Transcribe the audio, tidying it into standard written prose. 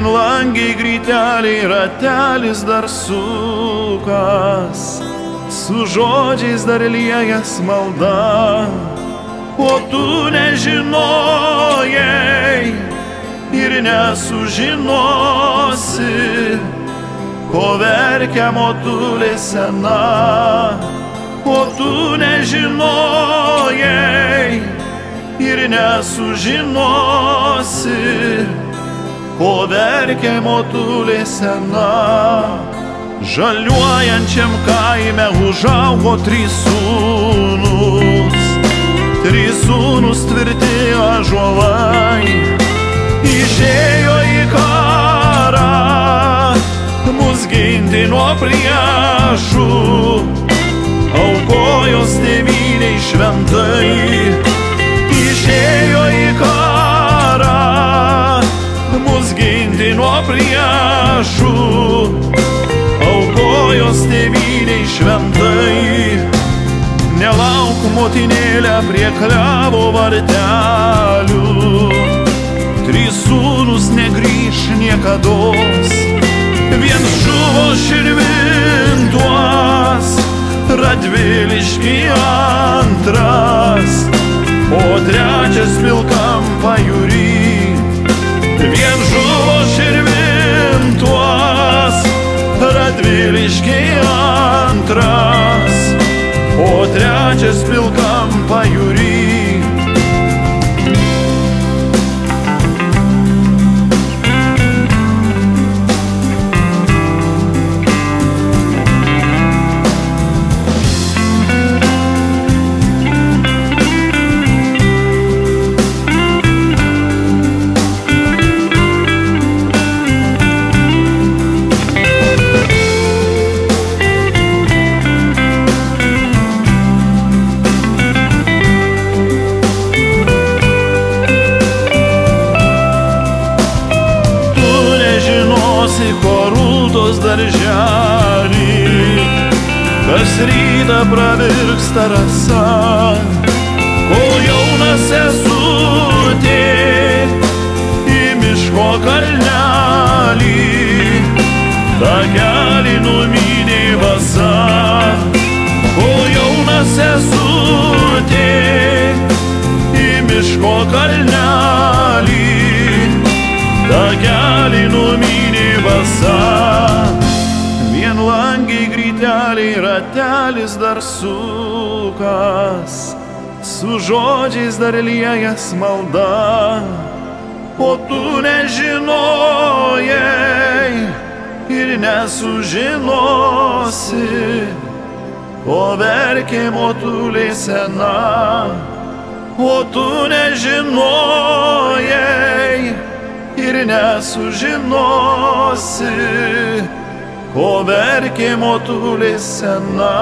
Vienlangiai gryteliai ratelis dar sukas, su žodžiais dar liejas malda, o tu nežinojai ir nesužinosi, ko verkia motulė sena. O tu nežinojai ir nesužinosi, ko verkia motulė sena. Žaliuojančiam kaime užaugo 3 sūnus, 3 sūnus tvirti ąžuolai. Išėjo į karą mus ginti nuo priešų, aukojos tėvynei šventai. Išėjo į karą mus ginti nuo priešų, aukojos tėvynei šventai. Nelauk, motinėlę, prie klevo vartelių, 3 sūnus negrįš niekados. Vien žuvo Širvintuos, Radvilišky antras, o 3 pilkam pajūry. Vien žuvo Širvintuos, Radvilišky antras, o 3 pilkam pajūry. Ko rūtos darželį, kas rytą pravirksta rasa, kol jauna sesutė į miško kalnelį takelį numynė vasa. Kol jauna sesutė į miško kalnelį takelį numynė vasa. Vienlangiai gryteliai ratelis dar sukas, su žodžiais dar liejas malda, o tu nežinojai ir nesužinosi, ko verkė motulė sena. O tu nežinojai ir nesužinosi, ko verkė motulė sena.